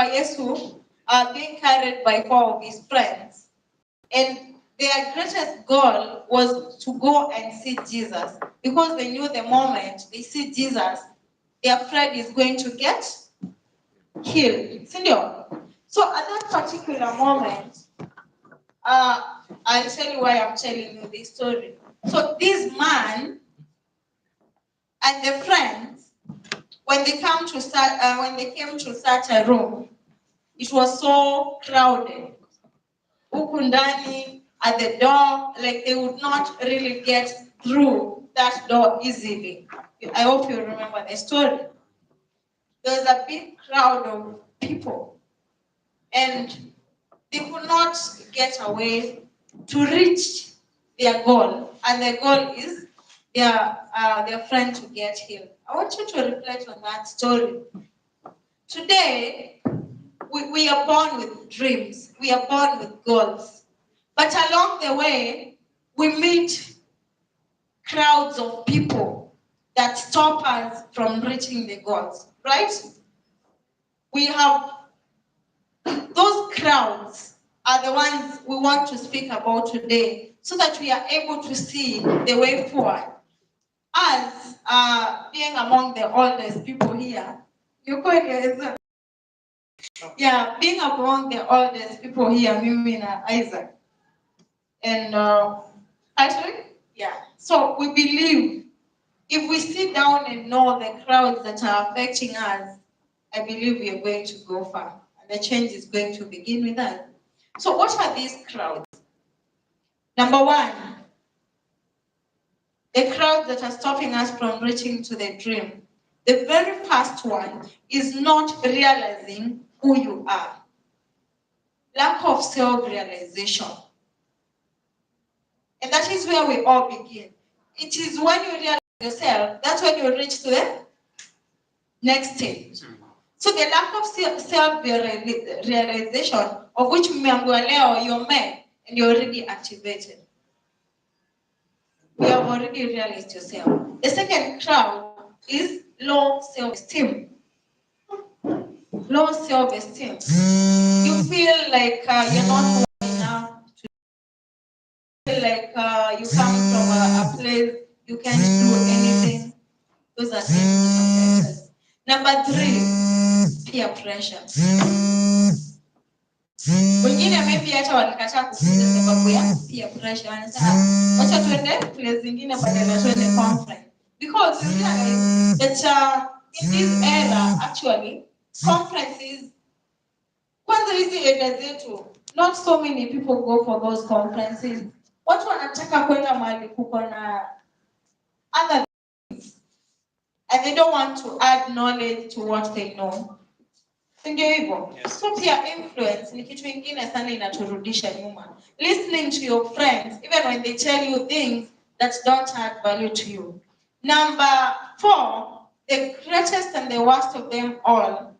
Yesu being carried by 4 of his friends. And their greatest goal was to go and see Jesus. Because they knew the moment they see Jesus, their friend is going to get healed. So at that particular moment, I'll tell you why I'm telling you this story. So this man and the friends, when they came to such a room, it was so crowded. Huku ndani at the door, like they would not really get through that door easily. I hope you remember the story. There was a big crowd of people, and they could not get away to reach their goal, and the goal is their friend to get healed. I want you to reflect on that story. Today, we are born with dreams. We are born with goals. But along the way, we meet crowds of people that stop us from reaching the goals, right? We have those crowds are the ones we want to speak about today so that we are able to see the way forward. As being among the oldest people here, being among the oldest people here, Mimi and Isaac. And Patrick, so we believe if we sit down and know the crowds that are affecting us, I believe we are going to go far. And the change is going to begin with us. So what are these crowds? Number one, the crowds that are stopping us from reaching to the dream. The very first one is not realizing who you are. Lack of self-realization. And that is where we all begin. It is when you realize yourself, that's when you reach to the next stage. So the lack of self-realization, of which you're made and you're already activated. You have already realized yourself. The second crowd is low self-esteem. Low self-esteem. You feel like you're not good enough. Feel like you come from a place you can't do anything. Those are things. Number 3, peer pressure. Wengine maybe hata walikataa kukuja sababu ya peer pressure. Wanasema wacha tuende place zingine badala tuende conference. Because you realize that in this era, actually, conferences, kwanza hizi era zetu, not so many people go for those conferences. Watu wanataka kwenda mahali kuko na other things, and they don't want to add knowledge to what they know. Ndio hivyo. So peer influence ni kitu kingine sana inaturudisha nyuma. Listening to your friends, even when they tell you things that don't add value to you. Number 4, the greatest and the worst of them all.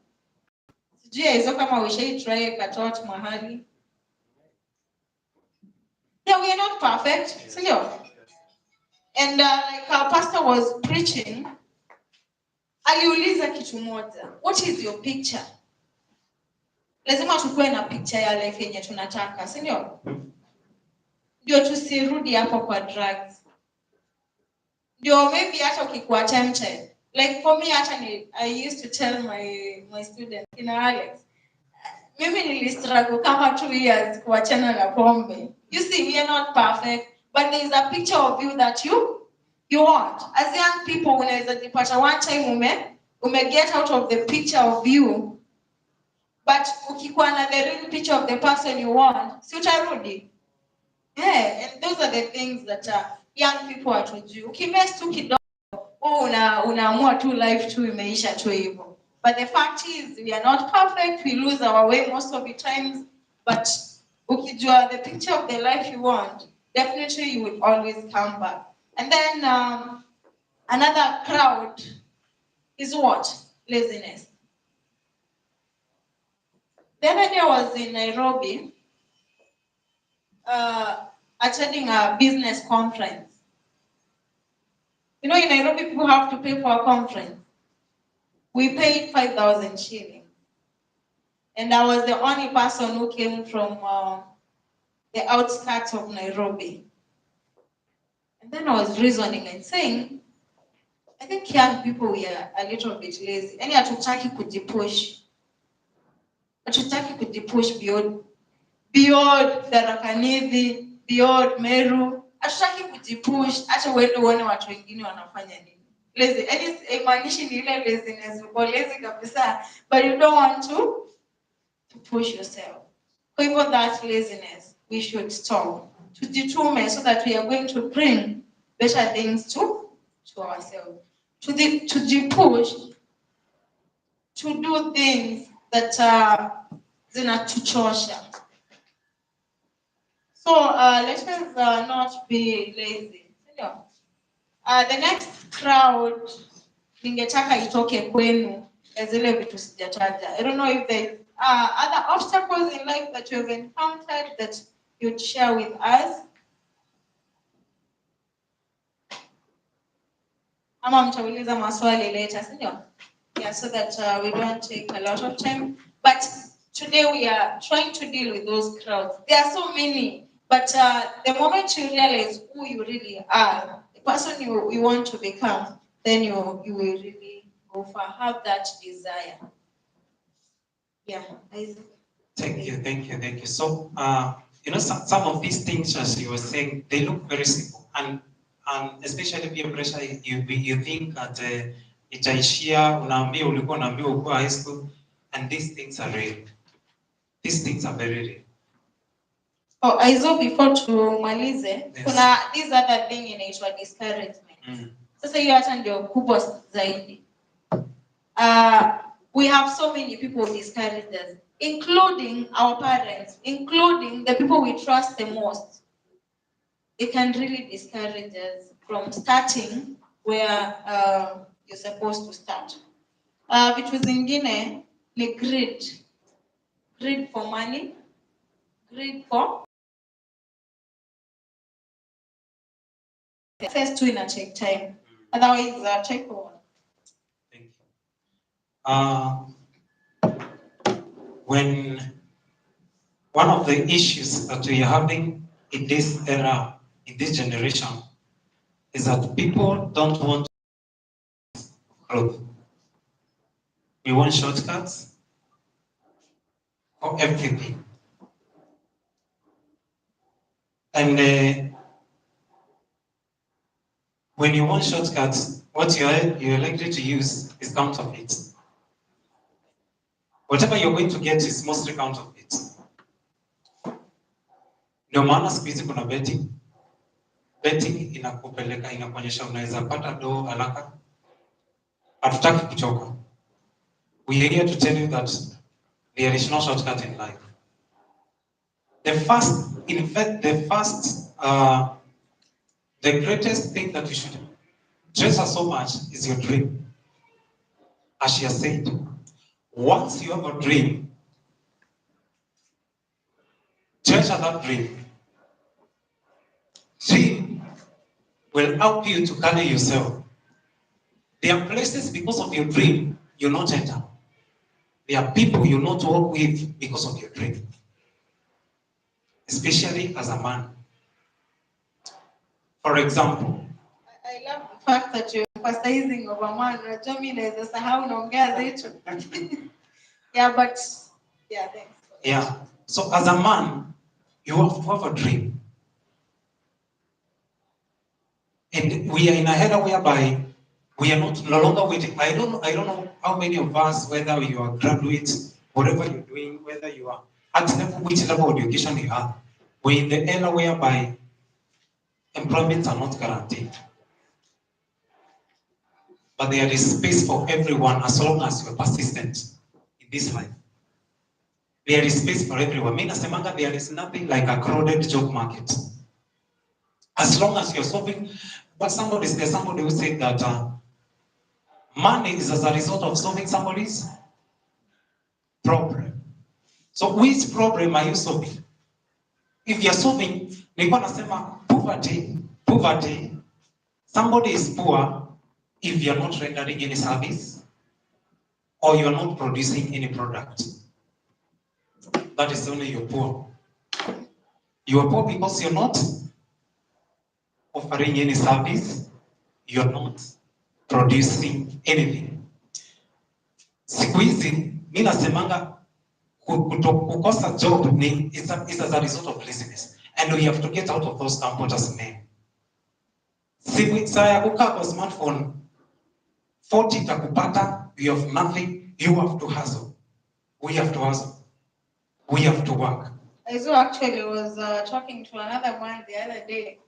Sijui hizo kama ushai try katot mahali. Yeah, we are not perfect. So and like our pastor was preaching, aliuliza kitu moja. What is your picture? Lazima tukue na picture ya life yenye tunataka, si ndio? Ndio tusirudi hapo kwa drugs. Ndio maybe hata ukikuwa tempted. Like for me I used to tell my students, Alex, mimi nilistruggle kama 2 years kuachana na pombe. You see, we are not perfect, but there is a picture of you that you want. As young people, unaweza jipata one time ume get out of the picture of you. But ukikuwa na the real picture of the person you want, si utarudi. Yeah, and those are the things that young people hatujui. Ukimess tu kidogo, unaamua tu life tu imeisha tu hivyo. But the fact is, we are not perfect. We lose our way most of the times. But ukijua the picture of the life you want, definitely you will always come back. And then another crowd is what? Laziness. The other day I was in Nairobi attending a business conference. You know, in Nairobi, people have to pay for a conference. We paid 5,000 shillings. And I was the only person who came from the outskirts of Nairobi. And then I was reasoning and saying, I think young people, we are a little bit lazy. Yani hatutaki kujipush. Hatutaki kujipush beyond Tharaka-Nithi, beyond Meru. Hatutaki kujipush. Acha uende uone watu wengine wanafanya nini. Lazy. Yani haimaanishi ni ile laziness. Uko lazy kabisa. But you don't want to push yourself. Kwa hivyo that laziness, we should stop. Tujitume so that we are going to bring better things to ourselves. To push, to do things that zinatuchosha. So let us not be lazy. The next crowd, ningetaka itoke kwenu zile vitu sijataja. I don't know if there are other obstacles in life that you have encountered that you'd share with us. Ama mtauliza maswali later, sindio? Yeah, so that we don't take a lot of time. But today we are trying to deal with those crowds. There are so many, but the moment you realize who you really are, the person you want to become, then you will really go for have that desire. Yeah. Thank you. So, some of these things, as you were saying, they look very simple, and especially peer pressure. You think that itaishia, unaambia ulikuwa unaambiwa uko high school, and these things are real. These things are very real. Oh, aizo before tumalize, yes. Kuna this other thing inaitwa discouragement. Sasa hiyo hata ndio kubwa zaidi. We have so many people who discourage us, including our parents, including the people we trust the most. It can really discourage us from starting where you're supposed to start. Vitu zingine ni greed. Greed for money, greed for success to in a take time. Otherwise, take one. Thank you. When one of the issues that we are having in this era, in this generation, is that people don't want growth. We want shortcuts for everything. And when you want shortcuts, what you're likely to use is counterfeit. Whatever you're going to get is mostly counterfeit. Ndio maana siku hizi kuna betting. Betting inakupeleka, inakuonyesha unaweza pata do haraka. Hatutaki kuchoka. We are here to tell you that there is no shortcut in life. The greatest thing that you should treasure so much is your dream. As she has said, once you have a dream, treasure that dream. Dream will help you to carry yourself. There are places because of your dream you'll not enter. There are people you'll not work with because of your dream. Especially as a man. For example, I love the fact that you're emphasizing over man. Yeah, but yeah, thanks. Yeah. So as a man, you have to have a dream. And we are in a era whereby we are no longer waiting. I don't know how many of us, whether you are graduates, whatever you're doing, whether you are at which level of education you have, we're in the era whereby employments are not guaranteed. But there is space for everyone as long as you're persistent in this life. There is space for everyone. There is nothing like a crowded job market. As long as you're solving, but there's somebody who said that money is as a result of solving somebody's problem. So which problem are you solving? If you're solving, poverty, somebody is poor if you're not rendering any service or you're not producing any product. that is only you're poor. You are poor because you're not offering any service, you're not producing anything. Siku hizi mimi nasemanga kukosa job is as a result of laziness, and we have to get out of those camps as men. Siku saa ya kukaa kwa smartphone 40 takupata, you have nothing, you have to hustle. We have to hustle. We have to work. I actually was talking to another man the other day.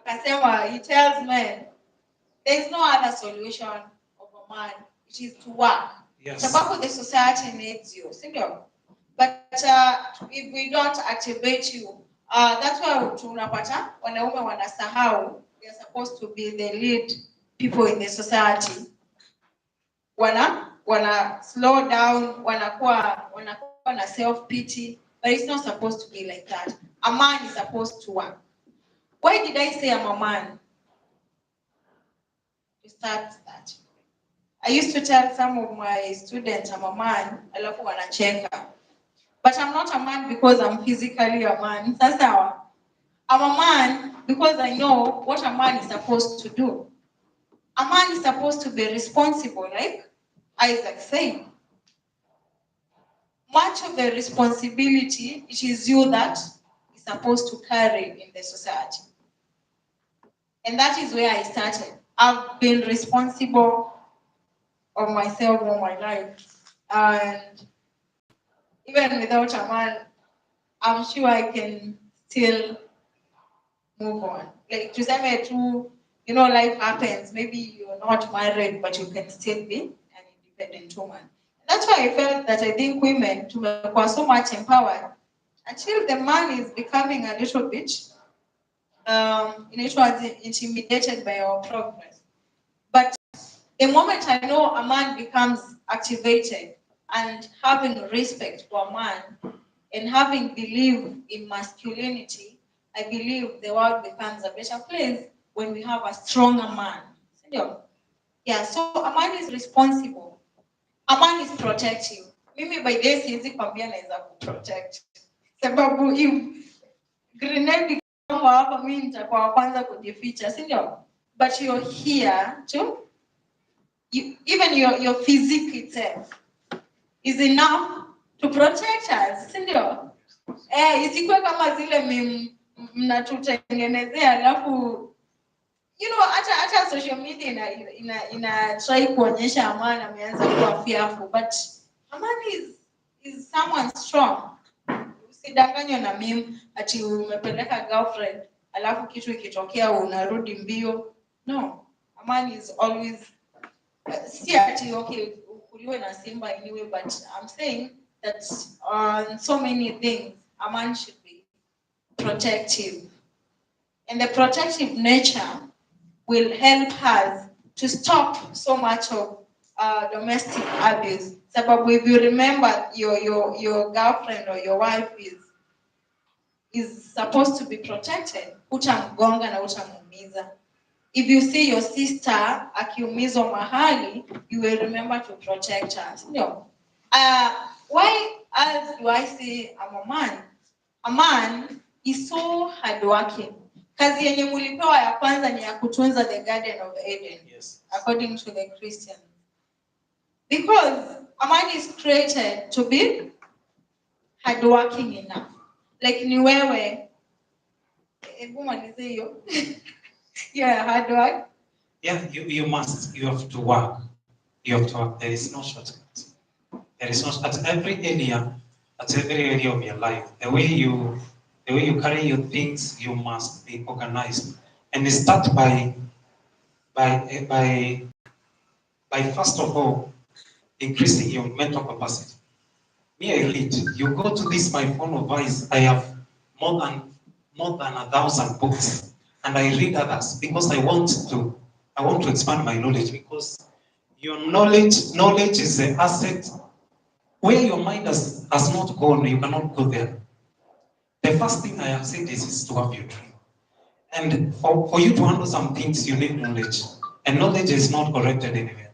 Akasema, he tells men, there is no other solution of a man. It is to work. Yes. Sababu the society needs you. Sindio? But if we don't activate you, that's why tunapata wanaume wanasahau they are supposed to be the lead people in the society. Wana slow down, wanakuwa na self pity, but it's not supposed to be like that. A man is supposed to work. Why did I say I'm a man? To start that. I used to tell some of my students I'm a man, alafu wanacheka. But I'm not a man because I'm physically a man. Sasa, I'm a man because I know what a man is supposed to do. A man is supposed to be responsible, like Isaac said. Much of the responsibility, it is you that is supposed to carry in the society. And that is where I started. I've been responsible of myself all my life. And even without a man, I'm sure I can still move on. Like to say true, life happens. Maybe you're not married, but you can still be an independent woman. That's why I felt that I think women were so much empowered until the man is becoming a little bit intimidated by our progress. But the moment I know a man becomes activated and having respect for a man and having belief in masculinity, I believe the world becomes a better place when we have a stronger man. Yeah, so a man is responsible. A man is protective. Mimi by this siwezi kwambia naweza kuprotect. Sababu grenade kama hapa mimi nitakuwa wa kwanza kujificha, si ndio? But you're here to even your physique itself is enough to protect us, si ndio? Isikuwe kama zile mnatutengenezea alafu hata social media ina try kuonyesha a man ameanza kuwa fearful, but a man is someone strong. Usidanganywe na mimi ati umepeleka girlfriend alafu kitu ikitokea unarudi mbio. No, a man is always see ati okay ukuliwe na simba anyway, but I'm saying that on so many things a man should be protective, and the protective nature will help us to stop so much of domestic abuse. Sababu if you remember your girlfriend or your wife is supposed to be protected, utamgonga na utamuumiza. If you see your sister akiumizwa mahali, you will remember to protect her. No. Why else do I say I'm a man? A man is so hardworking. Kazi yenye mulipewa ya kwanza ni ya kutunza the Garden of Eden, yes, according to the Christians. Because a man is created to be hardworking enough. Like ni wewe, yeah, hard work. Yeah, you must. You have to work. You have to work. There is no shortcut. There is no at every area of your life. The way you carry your things, you must be organized. And start by first of all increasing your mental capacity. Me, I read. You go to this my phone of voice. I have more than 1,000 books, and I read others because I want to expand my knowledge, because your knowledge is an asset. Where your mind has not gone, you cannot go there. The first thing I have said is to have your dream. And for you to handle some things, you need knowledge. And knowledge is not corrected anywhere.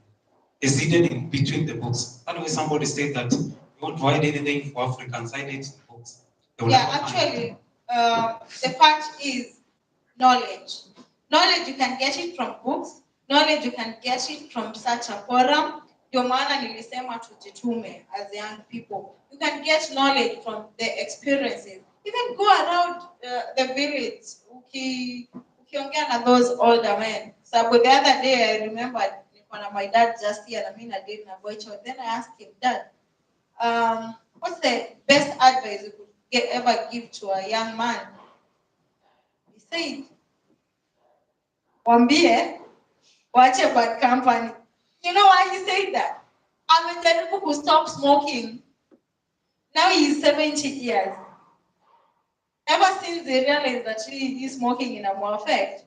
It's hidden in between the books. That way somebody said that you won't write anything for Africans, I need books. They will Yeah, never find it. actually, the fact is knowledge. Knowledge, you can get it from books. Knowledge, you can get it from such a forum. Ndio maana nilisema tujitume as young people. You can get knowledge from the experiences. Even go around the village. Ukiongea na those older men. So the other day I remembered my dad just here, I mean I did na voice. Then I asked him, Dad, what's the best advice you could ever give to a young man? He said, Wambie, watch a bad company. You know why he said that? Amejaribu to stop smoking. Now he's 70 years. Ever since they realized that he's smoking in a more effect,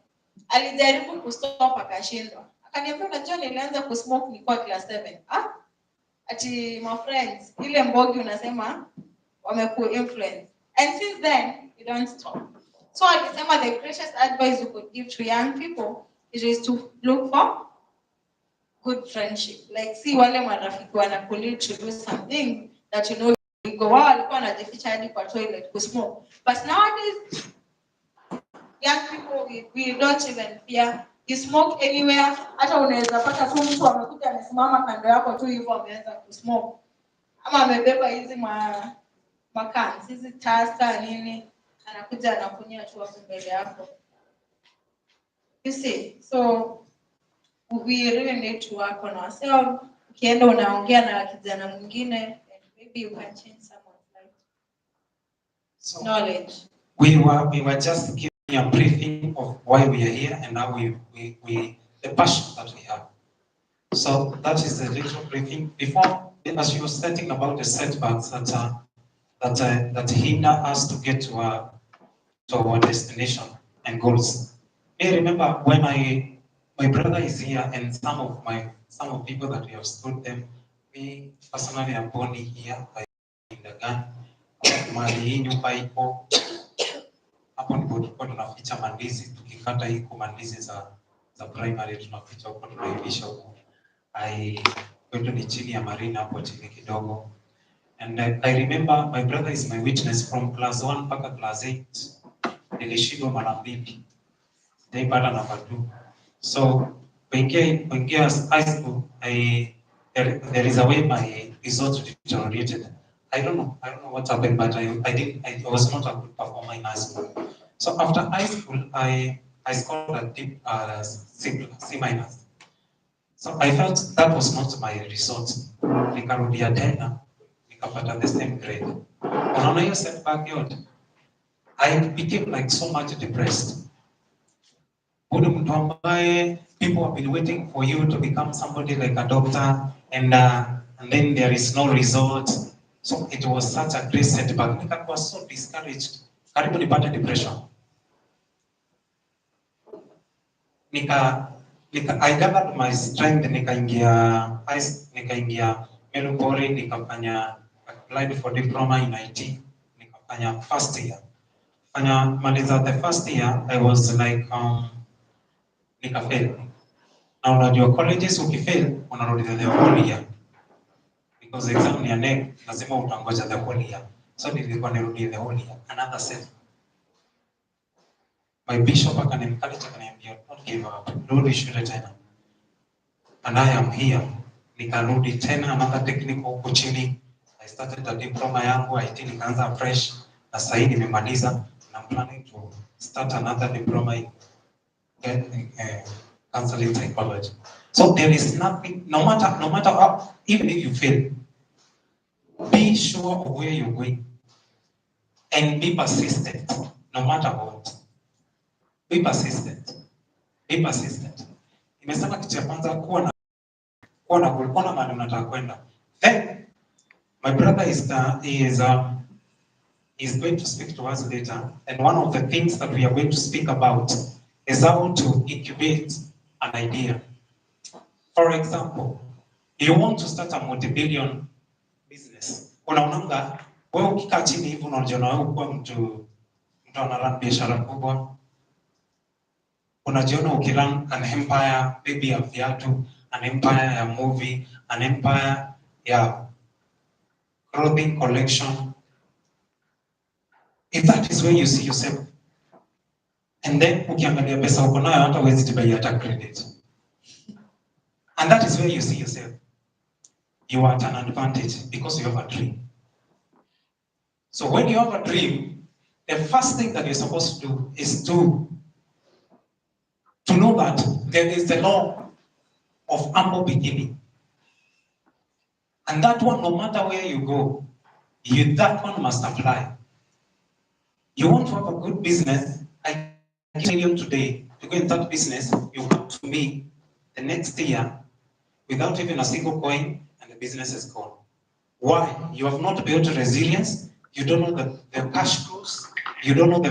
alijaribu to stop akashindwa. Akaniambia unajua nilianza kusmoke nilikuwa class 7. Ati my friends, ile mbogi unasema wameku influence. And since then, you don't stop. So alisema the greatest advice you could give to young people is to look for good friendship. Like see wale marafiki wanakulead to do something that you know you go wao walikuwa wanajificha hadi kwa toilet kusmoke. But nowadays young people we don't even fear. You smoke anywhere. Hata unaweza pata tu mtu amekuja amesimama kando yako tu hivyo ameanza kusmoke. Ama amebeba hizi makans, hizi tasta nini anakuja anakunyia tu hapo mbele yako. You see, so we really need to work on ourselves. Ukienda unaongea na kijana mwingine and maybe you can change someone's life. So, knowledge. We were just giving a briefing of why we are here and how we the passion that we have. So that is the little briefing. Before, as you were stating about the setbacks that hinder us to get to our destination and goals. I remember when my brother is here and some of people that we have stood them. Me personally, I'm born here in the gun. Mali hii nyumba ipo hapo, ndipo tulikuwa tunaficha mandizi, tukikata hiko mandizi za primary tunaficha huko, tunaivisha huko. Kwetu ni chini ya marina hapo chini kidogo. And I remember my brother is my witness from class 1 mpaka class 8. Nilishindwa mara mbili. Sijaipata number 2. So kuingia high school, there is a way my results deteriorated. I don't know what happened, but I was not a good performer in high school. So after high school, I scored a deep C minus. So I felt that was not my result. Nikarudia tena, nikapata the same grade. Unaona hiyo setback yote, I became like so much depressed. Ule mtu ambaye people have been waiting for you to become somebody like a doctor, and then there is no result. So it was such a great setback. Nikakuwa so discouraged. Karibu nipate depression. I gathered my strength, nikaingia Melbourne, nikafanya applied for diploma in IT, nikafanya first year. Maliza the first year, I was like nikafail. Na unajua colleges ukifail unarudi the whole year. Because exam ni ya NEC, lazima utangoja the whole year. So nilikuwa nirudi the whole year, another set. My bishop akanencourage akaniambia, don't give up, rudi shule tena. And I am here. Nikarudi tena another technical huko chini. I started a diploma yangu IT, nikaanza fresh. Na sasa hivi nimemaliza and I'm planning to start another diploma in counseling psychology. So there is nothing, no matter how, even if you fail, be sure of where you're going and be persistent, no matter what. Be persistent. Be persistent. Nimesema kitu cha kwanza kuwa na mahali unataka kwenda. Then my brother is going to speak to us later, and one of the things that we are going to speak about is how to incubate an idea. For example, you want to start a multi-billion business. Unaonanga wewe ukikaa chini hivi unajiona wewe kwa mtu anarun biashara kubwa. Unajiona ukirun an empire, maybe ya viatu, an empire ya movie, an empire ya clothing collection. If that is where you see yourself, and then ukiangalia pesa uko nayo hata huwezi jibai hata credit, and that is where you see yourself, you are at an advantage because you have a dream. So when you have a dream, the first thing that you're supposed to do is to know that there is the law of humble beginning. And that one, no matter where you go, that one must apply. You want to have a good business, I give you today to go in that business, you come to me the next year without even a single coin, and the business is gone. Why? You have not built resilience. You don't know the cash flows. You don't know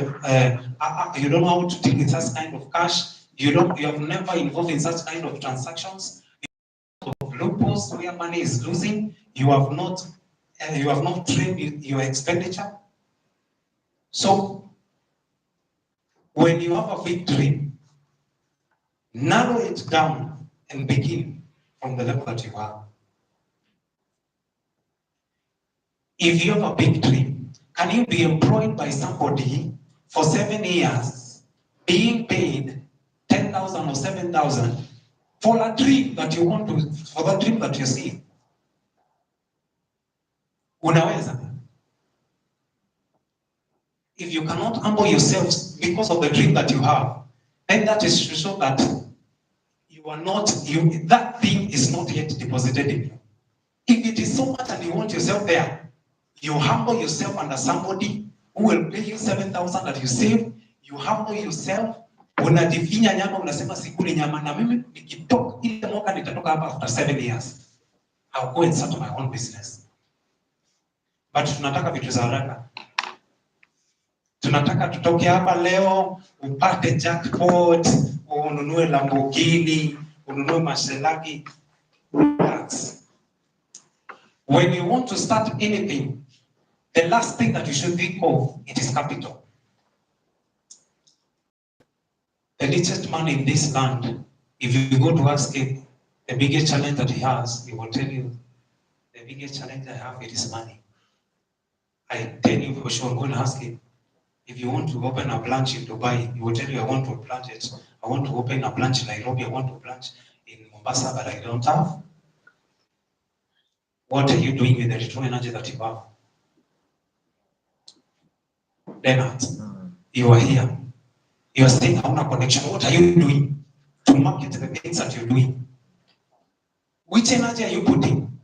you don't know how to deal with such kind of cash. You have never involved in such kind of transactions. Of loopholes where money is losing. You have not trained your expenditure. So when you have a big dream, narrow it down and begin from the level that you have. If you have a big dream, can you be employed by somebody for 7 years, being paid 10,000 or 7,000 for a dream that you want to, for the dream that you see? Unaweza? If you cannot humble yourselves because of the dream that you have, then that is to show that you are not, that thing is not yet deposited in you. If it is so much and you want yourself there, you humble yourself under somebody who will pay you 7,000 that you save. You humble yourself. Unajifinya nyama, unasema sikuli nyama, na mimi nikitoka ile mwaka nitatoka hapa after 7 years. I'll go and start my own business. But tunataka vitu za haraka. Tunataka tutoke hapa leo, upate jackpot, ununue Lamborghini, ununue Maserati. Relax. When you want to start anything, the last thing that you should think of, it is capital. The richest man in this land, if you go to ask him, the biggest challenge that he has, he will tell you, the biggest challenge I have, it is money. I tell you for sure, go and ask him. If you want to open a branch in Dubai, he will tell you, I want to branch it. I want to open a branch in Nairobi, I want to branch in Mombasa, but I don't have. What are you doing with the return energy that you have? Leonard, you are here. You are saying, I want a connection. What are you doing to market the things that you're doing? Which energy are you putting?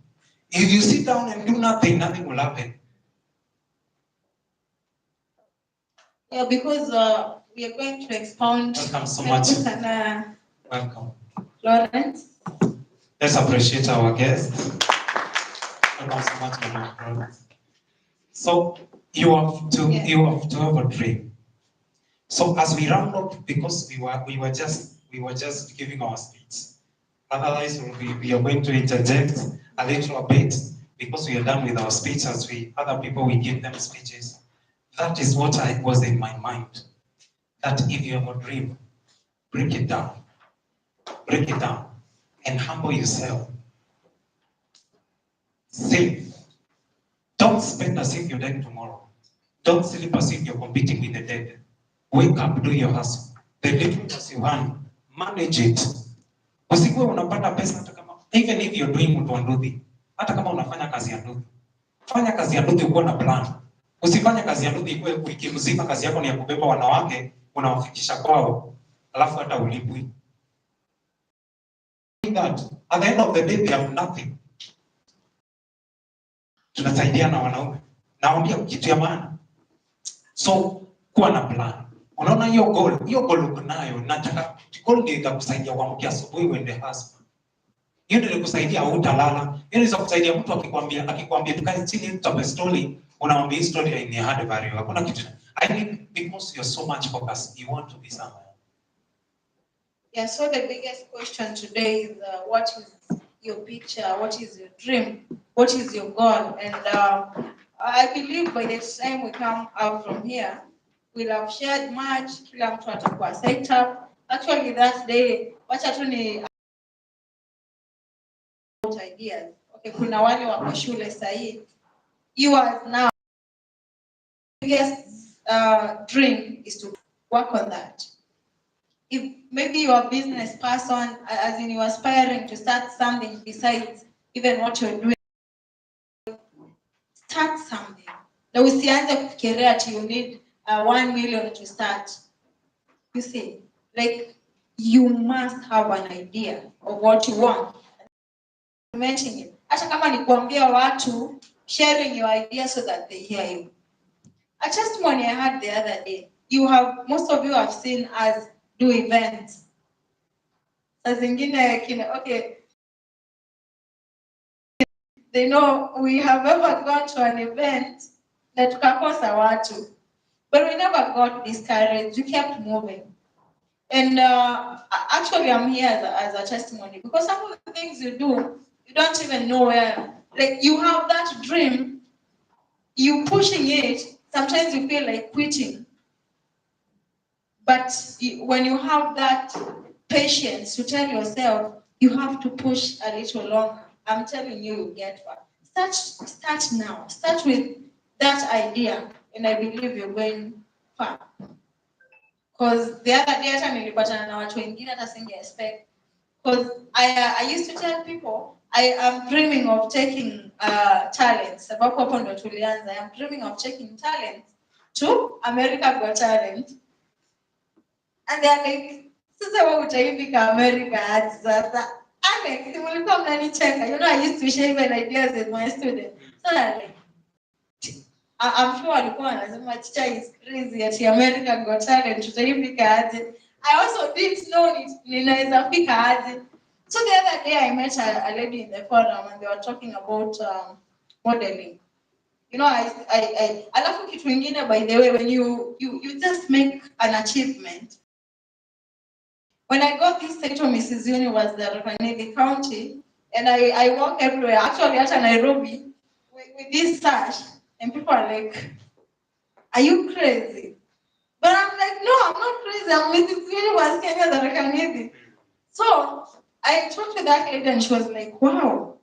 If you sit down and do nothing, nothing will happen. Yeah, because we are going to expound. Welcome so much. Welcome. Lawrence. Let's appreciate our guests. Welcome so much, Lawrence. So you have to have a dream. So as we round up, because we were just giving our speech. Otherwise, we are going to interject a little bit because we are done with our speech. As other people, we give them speeches. That is what was in my mind. That if you have a dream, break it down, and humble yourself. Save. Don't spend as if you're dying tomorrow. Don't sleep as if you're competing with the dead. Wake up, do your hustle. The little that you earn, manage it. Usikuwe unapata pesa hata kama, even if you're doing mtu wa nduthi, hata kama unafanya kazi ya nduthi. Fanya kazi ya nduthi ukiwa na plan. Usifanye kazi ya nduthi ikuwe wiki mzima kazi yako ni ya kubeba wanawake, unawafikisha kwao, alafu hata ulipwi. That at the end of the day they have nothing. Tunasaidiana wanaume. Naambia kitu ya maana. So kuwa na plan. Unaona hiyo goal uko nayo, nataka goal ndio itakusaidia kuamkia asubuhi uende hustle. Hiyo ndio itakusaidia hutalala. Hiyo ndio itakusaidia mtu akikwambia tukae chini tutape story, unamwambia story ni hard value. Hakuna kitu. I think because you're so much focused, you want to be somewhere. Yeah, so the biggest question today is what is your picture? What is your dream? What is your goal? And I believe by the time we come out from here, we'll have shared much. Kila mtu atakuwa set up. Actually, that day, wacha tu ni ideas. Okay, kuna wale wako shule sahi. You are now. Yes, dream is to work on that. If maybe you're a business person, as in you're aspiring to start something besides even what you're doing, start something. Na usianze kufikiria ati you need 1 million to start. You see, like you must have an idea of what you want. Mention it. Hata kama ni kuambia watu, sharing your idea so that they hear you. A testimony I had the other day. Most of you have seen us do events. Okay. They know we have ever gone to an event that tukakosa watu. But we never got discouraged. We kept moving. And actually, I'm here as a testimony because some of the things you do, you don't even know where. Like you have that dream, you pushing it. Sometimes you feel like quitting. But when you have that patience to tell yourself, you have to push a little longer. I'm telling you, you'll get one. Start now. Start with that idea, and I believe you're going far. Because the other day, hata nilipatana na watu wengine hata singe expect. Because I used to tell people, I am dreaming of taking talents. Sababu hapo ndo tulianza. I am dreaming of taking talents to America Got Talent. And they're like, sasa wewe utaifika America aje sasa? Alex, mulikuwa mnanicheka. You know, I used to share even ideas with my students. So like, I'm sure walikuwa wanasema teacher is crazy at America Got Talent, tutaifika aje? I also didn't know ninaweza fika aje. So the other day I met a lady in the forum and they were talking about modeling. You know, alafu kitu ingine, by the way, when you just make an achievement. When I got this title, Mrs. Universe, the County, and I walk everywhere, actually at Nairobi, with this sash, and people are like, are you crazy? But I'm like, no, I'm not crazy, I'm Mrs. Universe, Kenya, the So I talked to that lady and she was like, wow,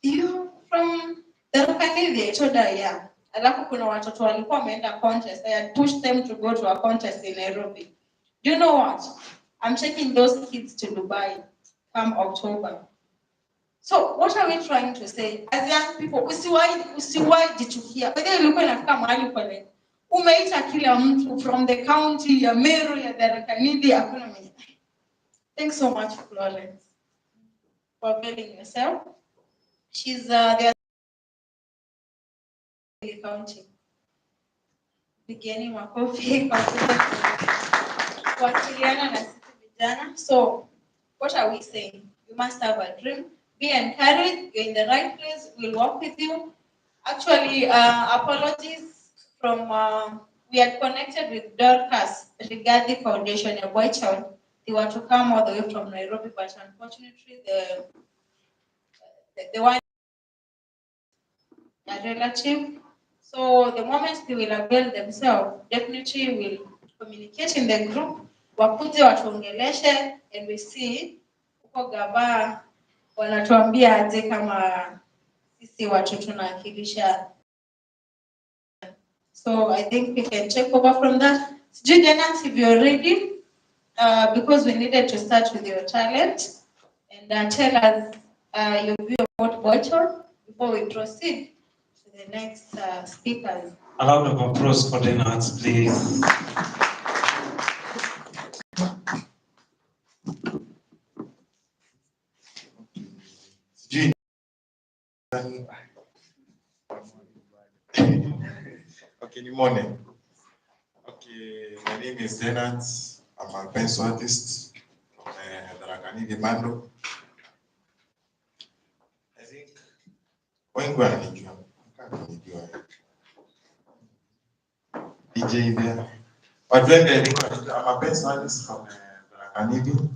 you're from the I told her, yeah. Alafu kuna watoto walikuwa wameenda contest. I had pushed them to go to a contest in Nairobi. Do you know what? I'm taking those kids to Dubai come October. So what are we trying to say? As young people, usiwahi jichukia. Kwa hiyo ilikuwa inafika mahali pale. Umeita kila mtu from the county ya Meru ya Tharaka-Nithi hakuna mwenye. Thanks so much, Florence, for availing yourself. She's the county. Beginning makofi kuwasiliana na sisi vijana. So what are we saying? You must have a dream. Be encouraged. You're in the right place. We'll walk with you. Actually, apologies from we had connected with Dorcas regarding the foundation of White Child. They were to come all the way from Nairobi, but unfortunately, the one a relative. So the moment they will avail themselves, definitely will communicate in the group. Wakuje watuongeleshe, and we see uko gaba wanatuambia aje kama sisi watu tunawakilisha. So I think we can take over from that. Students, if you're ready, because we needed to start with your talent, and tell us your view about Bocho before we proceed to the next speakers. A round of applause for the nuts, please. Okay, good morning. Okay, my name is Edith. I'm a pencil artist from Tharaka-Nithi Bando. I think when we are in DJ there, but when I'm a pencil artist from Tharaka-Nithi.